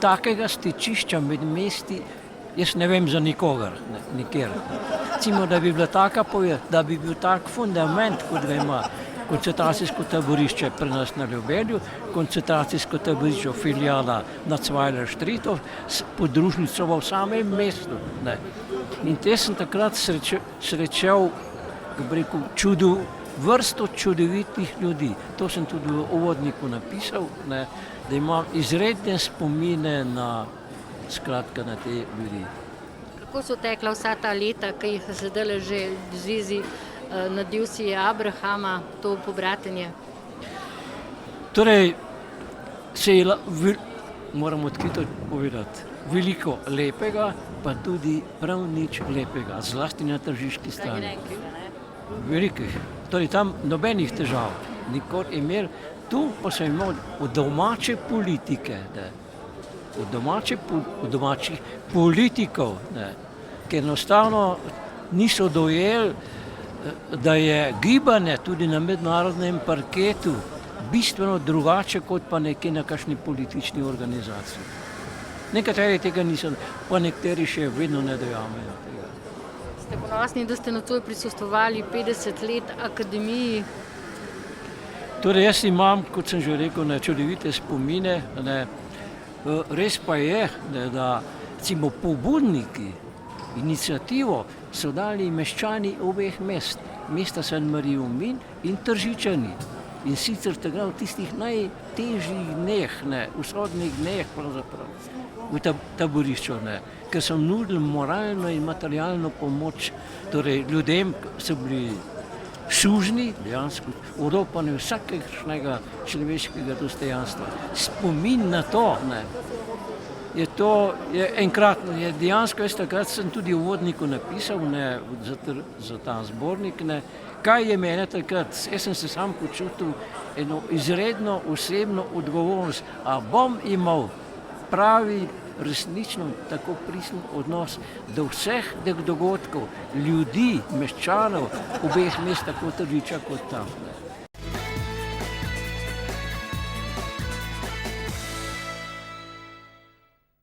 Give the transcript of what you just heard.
takega stičišča med mesti, jaz ne vem za nikogar, nikjer. Recimo, da bi bila taka da bi bil tak fundament, kot ga ima koncentracijsko taborišče pri nas na Ljubelju, koncentracijsko taborišče filijala na Cvajler Štritov, s podružnico v samem mestu. Ne. In te sem takrat srečal, kako bi rekel, vrsto čudovitih ljudi. To sem tudi v uvodniku napisal, ne, da imam izredne spomine na te ljudi. Kako so tekla vsa ta leta, ki jih zdaj že v zvezi na divsi Abrahama, to pobratenje? Torej, moram odkrito povedati, veliko lepega, pa tudi prav nič lepega, zlasti na tržiški strani. Velikih. Torej, tam nobenih težav nikoli imel, tu pa sem imel od domače politike, od domačih politikov, ker enostavno niso dojeli, da je gibanje tudi na mednarodnem parketu bistveno drugače kot pa nekje na kakšni politični organizaciji. Nekateri tega niso, pa nekateri še vedno ne dojamejo tega. Ste ponosni, da ste nocoj prisostvovali 50 let akademiji? Torej, jaz imam, kot sem že rekel, čudovite spomine. Res pa je, da recimo pobudniki iniciativo so dali meščani obeh mest, mesta San Marijo Min in Tržičani. In sicer takrat v tistih najtežjih dneh, usodnih dneh pravzaprav, v taborišču, ker so nudili moralno in materialno pomoč, torej ljudem so bili sužni, dejansko oropani vsakega človeškega dostojanstva. Spomin na to, je enkratno, dejansko jaz takrat sem tudi v uvodniku napisal za ta zbornik, kaj je mene takrat, jaz sem se sam počutil eno izredno osebno odgovornost, a bom imel pravi, resnično tako pristen odnos do vseh teh dogodkov, ljudi, meščanov, obeh mest, tako Tržiča kot tam.